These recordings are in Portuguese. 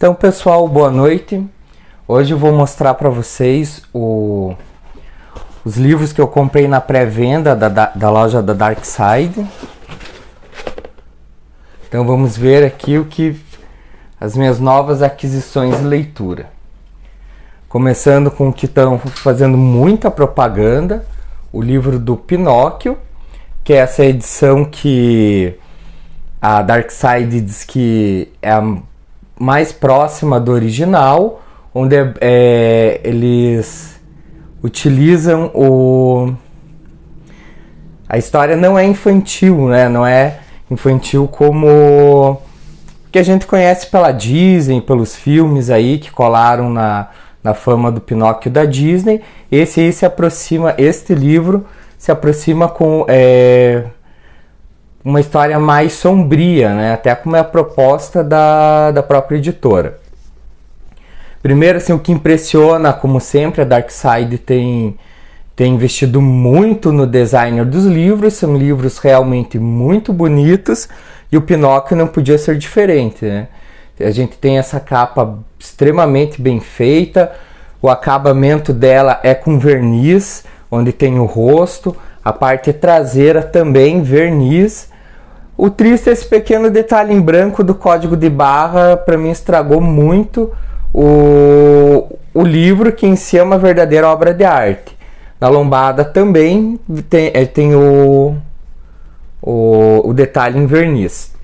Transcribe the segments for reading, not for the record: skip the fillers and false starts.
Então, pessoal, boa noite. Hoje eu vou mostrar para vocês os livros que eu comprei na pré-venda da loja da Dark Side. Então vamos ver aqui as minhas novas aquisições de leitura. Começando com o que estão fazendo muita propaganda, o livro do Pinóquio, que é essa edição que a Dark Side diz que é a mais próxima do original, onde eles utilizam a história não é infantil, né? Não é infantil como que a gente conhece pela Disney, pelos filmes aí que colaram na fama do Pinóquio da Disney. Este livro se aproxima com uma história mais sombria, né? Até como é a proposta da própria editora. Primeiro, assim, o que impressiona, como sempre, a Dark Side tem investido muito no design dos livros. São livros realmente muito bonitos e o Pinóquio não podia ser diferente, né? A gente tem essa capa extremamente bem feita, o acabamento dela é com verniz, onde tem o rosto, a parte traseira também verniz. O triste é esse pequeno detalhe em branco do código de barra, para mim estragou muito o livro, que em si é uma verdadeira obra de arte. Na lombada também tem o detalhe em verniz.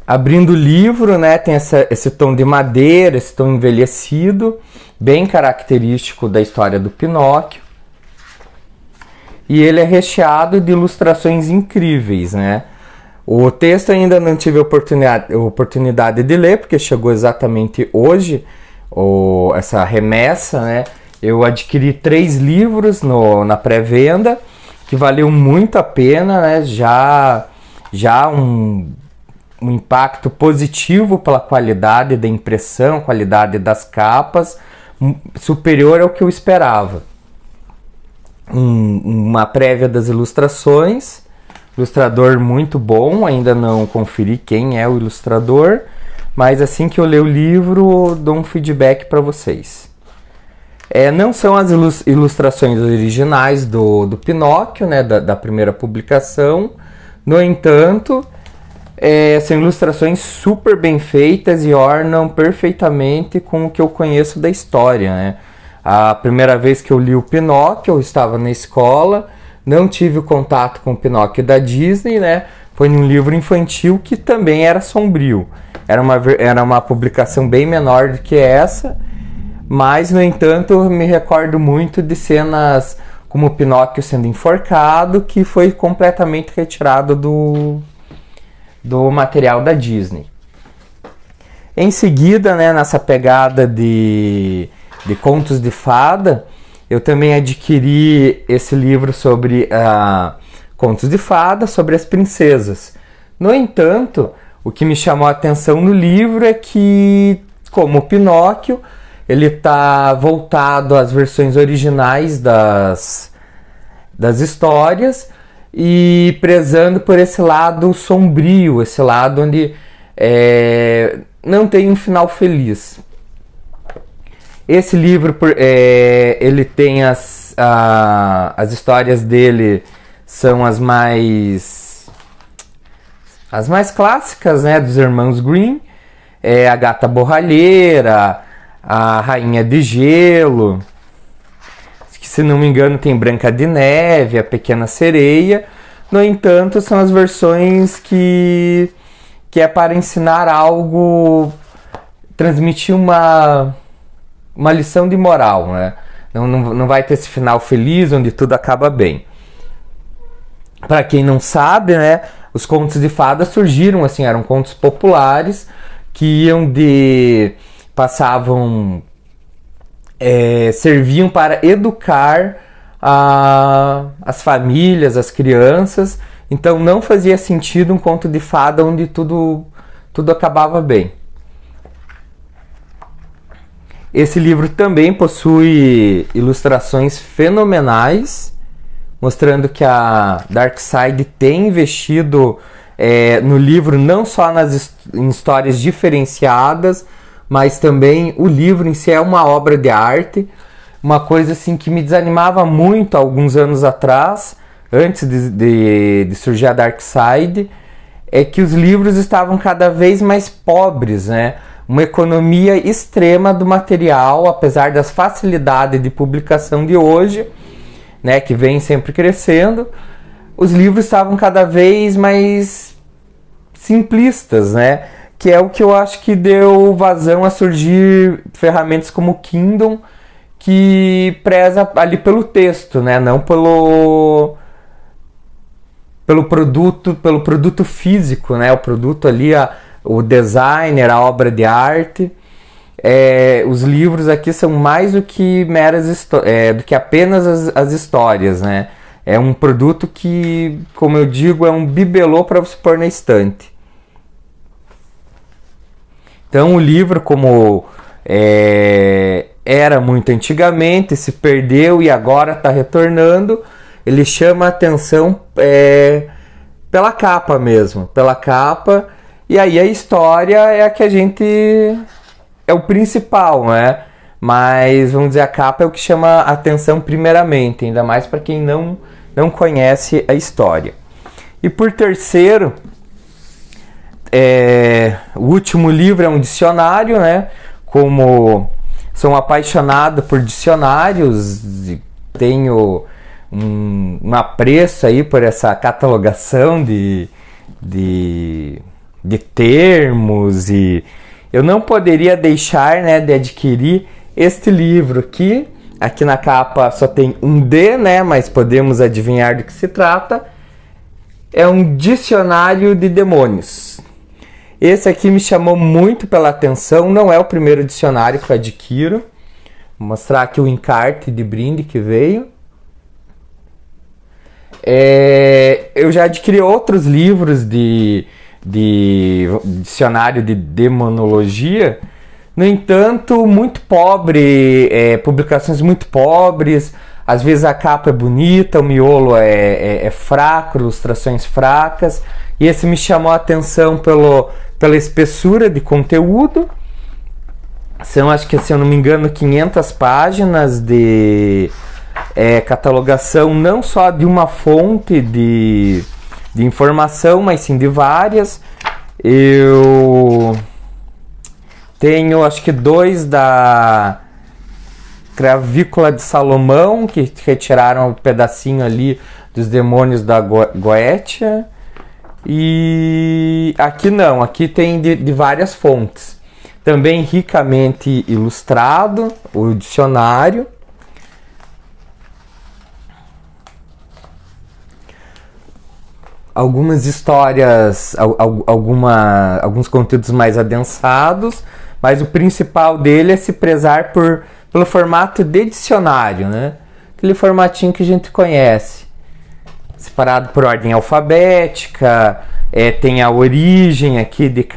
Abrindo o livro, né, tem esse tom de madeira, esse tom envelhecido, bem característico da história do Pinóquio. E ele é recheado de ilustrações incríveis, né? O texto ainda não tive oportunidade de ler, porque chegou exatamente hoje essa remessa, né? Eu adquiri 3 livros na pré-venda, que valeu muito a pena, né? Já um impacto positivo pela qualidade da impressão, qualidade das capas, superior ao que eu esperava. Uma prévia das ilustrações, ilustrador muito bom, ainda não conferi quem é o ilustrador, mas assim que eu ler o livro, dou um feedback para vocês. Não são as ilustrações originais do Pinóquio, né, da primeira publicação. No entanto, são ilustrações super bem feitas e ornam perfeitamente com o que eu conheço da história, né? A primeira vez que eu li o Pinóquio, eu estava na escola, não tive o contato com o Pinóquio da Disney, né? Foi num livro infantil que também era sombrio. Era uma publicação bem menor do que essa, mas, no entanto, eu me recordo muito de cenas como o Pinóquio sendo enforcado, que foi completamente retirado do material da Disney. Em seguida, né, nessa pegada de contos de fada, eu também adquiri esse livro sobre contos de fada, sobre as princesas. No entanto, o que me chamou a atenção no livro é que, como o Pinóquio, ele está voltado às versões originais das histórias e prezando por esse lado sombrio, esse lado onde não tem um final feliz. Esse livro, ele tem as histórias dele são as mais clássicas, né, dos irmãos Grimm, a Gata Borralheira, a Rainha de Gelo, que, se não me engano, tem Branca de Neve, a Pequena Sereia. No entanto, são as versões que é para ensinar algo, transmitir uma lição de moral, né? Não vai ter esse final feliz onde tudo acaba bem. Para quem não sabe, né, os contos de fadas surgiram assim, eram contos populares que serviam para educar as famílias, as crianças. Então não fazia sentido um conto de fada onde tudo acabava bem. Esse livro também possui ilustrações fenomenais, mostrando que a Dark Side tem investido no livro, não só em histórias diferenciadas, mas também o livro em si é uma obra de arte. Uma coisa assim que me desanimava muito há alguns anos atrás, antes de surgir a Dark Side, é que os livros estavam cada vez mais pobres, né? Uma economia extrema do material, apesar das facilidades de publicação de hoje, né, que vem sempre crescendo, os livros estavam cada vez mais simplistas, né? Que é o que eu acho que deu vazão a surgir ferramentas como o Kindle, que preza ali pelo texto, né? Não pelo produto físico, né? O produto ali, o designer, a obra de arte. Os livros aqui são mais do que do que apenas as histórias, né? É um produto que, como eu digo, é um bibelô para você pôr na estante. Então o livro, como era muito antigamente, se perdeu e agora está retornando, ele chama a atenção pela capa mesmo, pela capa, e aí a história é a que a gente... é o principal, né? Mas, vamos dizer, a capa é o que chama a atenção primeiramente, ainda mais para quem não conhece a história. E por terceiro, o último livro é um dicionário, né? Como sou um apaixonado por dicionários, tenho um apreço aí por essa catalogação de termos, e eu não poderia deixar, né, de adquirir este livro aqui. Aqui na capa só tem um D, né, mas podemos adivinhar do que se trata. É um dicionário de demônios. Esse aqui me chamou muito pela atenção, não é o primeiro dicionário que eu adquiro. Vou mostrar aqui o encarte de brinde que veio. Eu já adquiri outros livros de dicionário de demonologia, no entanto, muito pobre, publicações muito pobres, às vezes a capa é bonita, o miolo é fraco, ilustrações fracas, e esse me chamou a atenção pela espessura de conteúdo. São, acho que, se eu não me engano, 500 páginas de catalogação, não só de uma fonte de informação, mas sim de várias. Eu tenho, acho que 2 da Cravícula de Salomão, que retiraram um pedacinho ali dos demônios da Goetia. E aqui não, aqui tem de várias fontes. Também ricamente ilustrado, o dicionário. Algumas histórias, alguns conteúdos mais adensados, mas o principal dele é se prezar pelo formato de dicionário, né? Aquele formatinho que a gente conhece, separado por ordem alfabética, tem a origem aqui de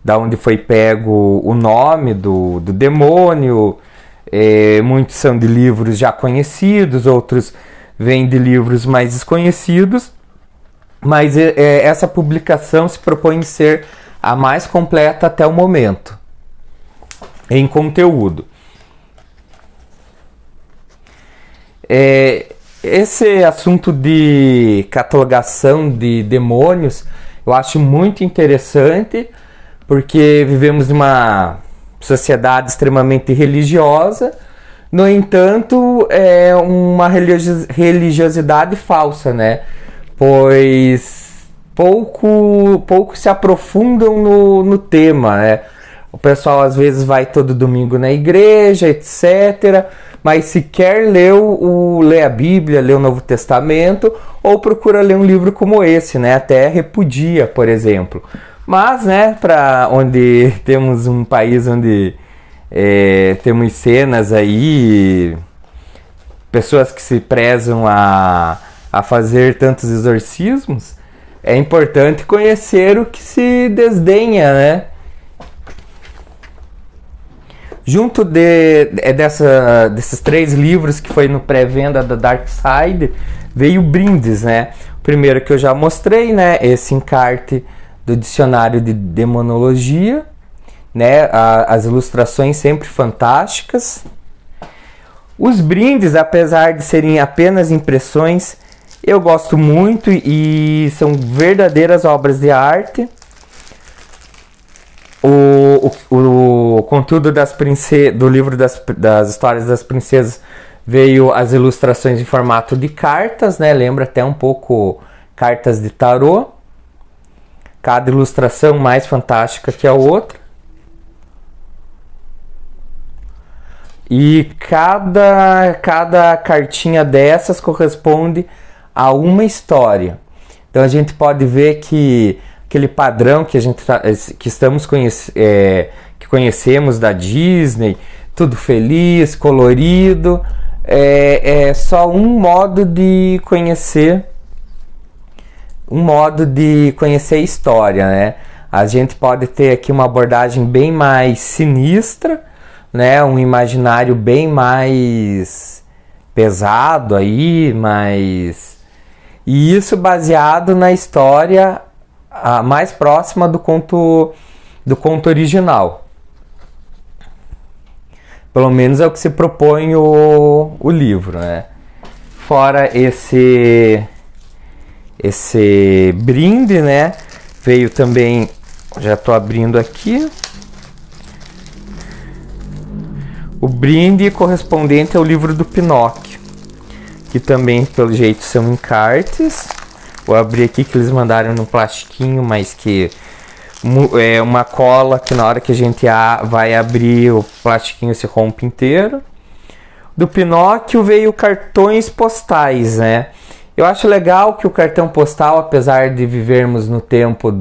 da onde foi pego o nome do demônio. Muitos são de livros já conhecidos, outros vêm de livros mais desconhecidos. Mas essa publicação se propõe ser a mais completa até o momento, em conteúdo. Esse assunto de catalogação de demônios eu acho muito interessante, porque vivemos numa sociedade extremamente religiosa. No entanto, é uma religiosidade falsa, né? Pois pouco se aprofundam no tema, né? O pessoal às vezes vai todo domingo na igreja, etc., mas sequer lê a Bíblia, lê o Novo Testamento, ou procura ler um livro como esse, né? Até repudia, por exemplo. Mas, né, para onde temos um país onde temos cenas aí, pessoas que se prezam a fazer tantos exorcismos, é importante conhecer o que se desdenha, né? Junto desses 3 livros que foi no pré-venda da Dark Side, veio brindes, né? Primeiro que eu já mostrei, né? Esse encarte do dicionário de demonologia, né? As ilustrações sempre fantásticas. Os brindes, apesar de serem apenas impressões, eu gosto muito e são verdadeiras obras de arte. O conteúdo do livro das histórias das princesas veio as ilustrações em formato de cartas, né? Lembra até um pouco cartas de tarô. Cada ilustração mais fantástica que a outra. E cada cartinha dessas corresponde a uma história. Então a gente pode ver que aquele padrão que que conhecemos da Disney, tudo feliz, colorido, é só um modo de conhecer a história, né? A gente pode ter aqui uma abordagem bem mais sinistra, né? Um imaginário bem mais pesado aí, e isso baseado na história mais próxima do conto original. Pelo menos é o que se propõe o livro, né? Fora esse brinde, né? Veio também, já estou abrindo aqui, o brinde correspondente ao livro do Pinóquio, que também, pelo jeito, são encartes. Vou abrir aqui que eles mandaram no plastiquinho, mas que é uma cola que na hora que a gente vai abrir, o plastiquinho se rompe inteiro. Do Pinóquio veio cartões postais, né? Eu acho legal que o cartão postal, apesar de vivermos no tempo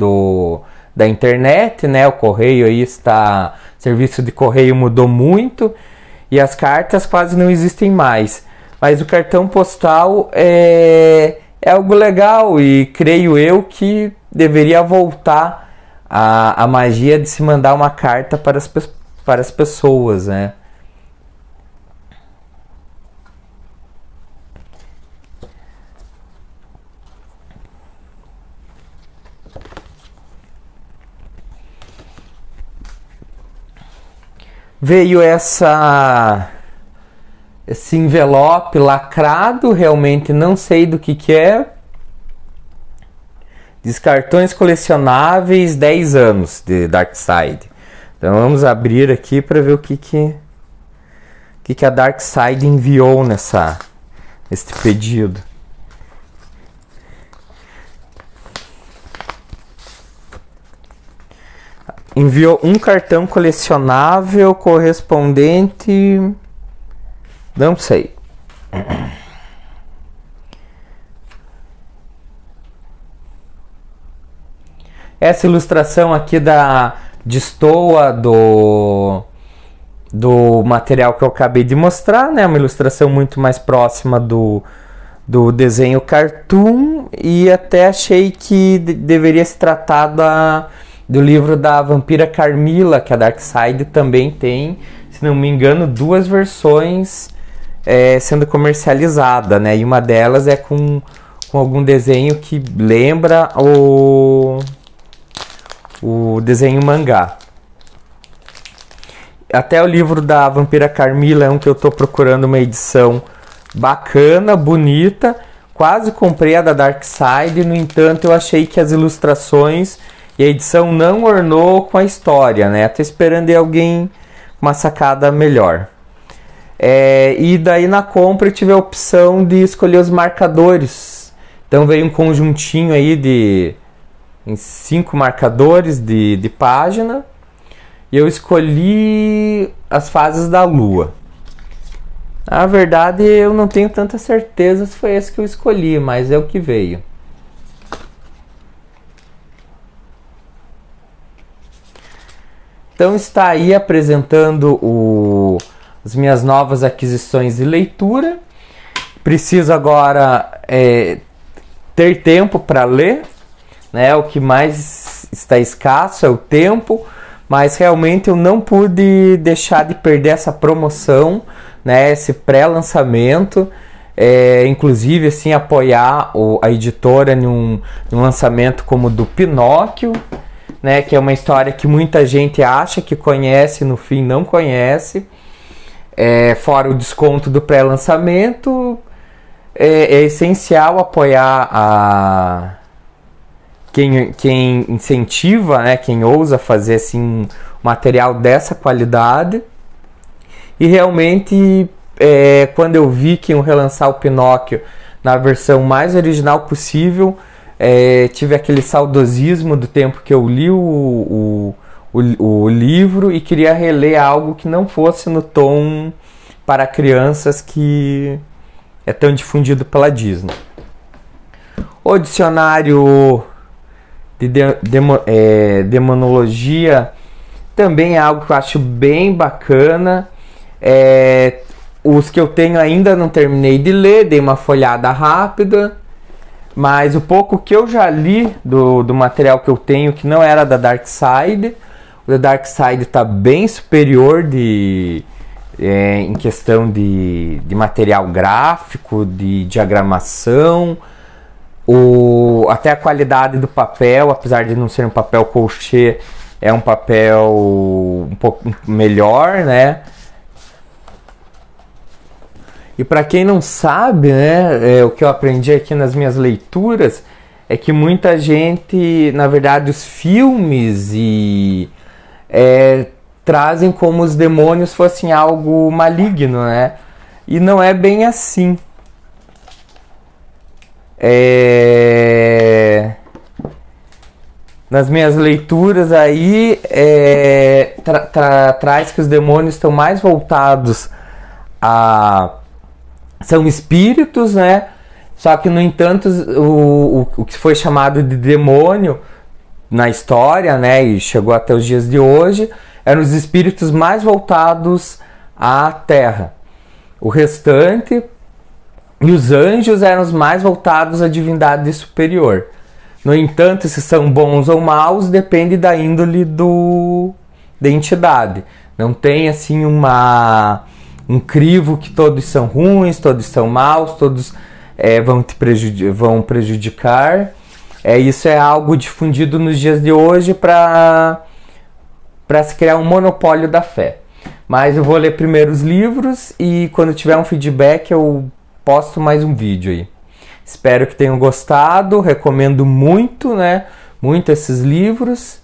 da internet, né? O correio aí o serviço de correio mudou muito e as cartas quase não existem mais. Mas o cartão postal é algo legal e creio eu que deveria voltar a magia de se mandar uma carta para as pessoas, né? Veio esse envelope lacrado, realmente não sei do que é. Diz cartões colecionáveis 10 anos de Darkside. Então vamos abrir aqui para ver o que a Darkside enviou nesse pedido. Enviou um cartão colecionável correspondente... Não sei. Essa ilustração aqui destoa do material que eu acabei de mostrar, né? Uma ilustração muito mais próxima do desenho cartoon, e até achei que deveria se tratar do livro da Vampira Carmilla, que a Darkside também tem, se não me engano, 2 versões sendo comercializada, né? E uma delas é com algum desenho que lembra o desenho mangá. Até o livro da Vampira Carmilla é um que eu estou procurando uma edição bacana, bonita. Quase comprei a da Darkside, no entanto eu achei que as ilustrações e a edição não ornou com a história, né? Tô esperando de alguém uma sacada melhor. E daí na compra eu tive a opção de escolher os marcadores. Então veio um conjuntinho aí em 5 marcadores de página. E eu escolhi as fases da lua. Na verdade eu não tenho tanta certeza se foi esse que eu escolhi, mas é o que veio. Então está aí apresentando as minhas novas aquisições de leitura. Preciso agora ter tempo para ler, né? O que mais está escasso é o tempo, mas realmente eu não pude deixar de perder essa promoção, né? Esse pré-lançamento. inclusive assim, apoiar a editora num lançamento como o do Pinóquio, né, que é uma história que muita gente acha que conhece, no fim não conhece. Fora o desconto do pré-lançamento, é essencial apoiar quem incentiva, né, quem ousa fazer assim, material dessa qualidade. E realmente, quando eu vi que iam relançar o Pinóquio na versão mais original possível, tive aquele saudosismo do tempo que eu li o livro e queria reler algo que não fosse no tom para crianças que é tão difundido pela Disney. O dicionário de demonologia também é algo que eu acho bem bacana. Os que eu tenho ainda não terminei de ler, dei uma folhada rápida, mas o pouco que eu já li do material que eu tenho, que não era da Dark Side, o da Dark Side está bem superior em questão de material gráfico, de diagramação, até a qualidade do papel, apesar de não ser um papel colchê, é um papel um pouco melhor, né? E para quem não sabe, né, o que eu aprendi aqui nas minhas leituras é que muita gente, na verdade, os filmes trazem como os demônios fossem algo maligno, né? E não é bem assim. Nas minhas leituras aí, traz que os demônios estão mais voltados são espíritos, né? Só que, no entanto, o que foi chamado de demônio na história, né, e chegou até os dias de hoje, eram os espíritos mais voltados à Terra. O restante, e os anjos eram os mais voltados à divindade superior. No entanto, se são bons ou maus, depende da índole da entidade. Não tem assim um crivo que todos são ruins, todos são maus, todos vão prejudicar. Isso é algo difundido nos dias de hoje para se criar um monopólio da fé. Mas eu vou ler primeiro os livros e quando tiver um feedback eu posto mais um vídeo aí. Espero que tenham gostado, recomendo muito, né? Muito esses livros.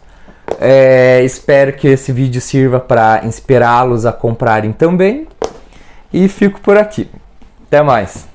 Espero que esse vídeo sirva para inspirá-los a comprarem também. E fico por aqui. Até mais!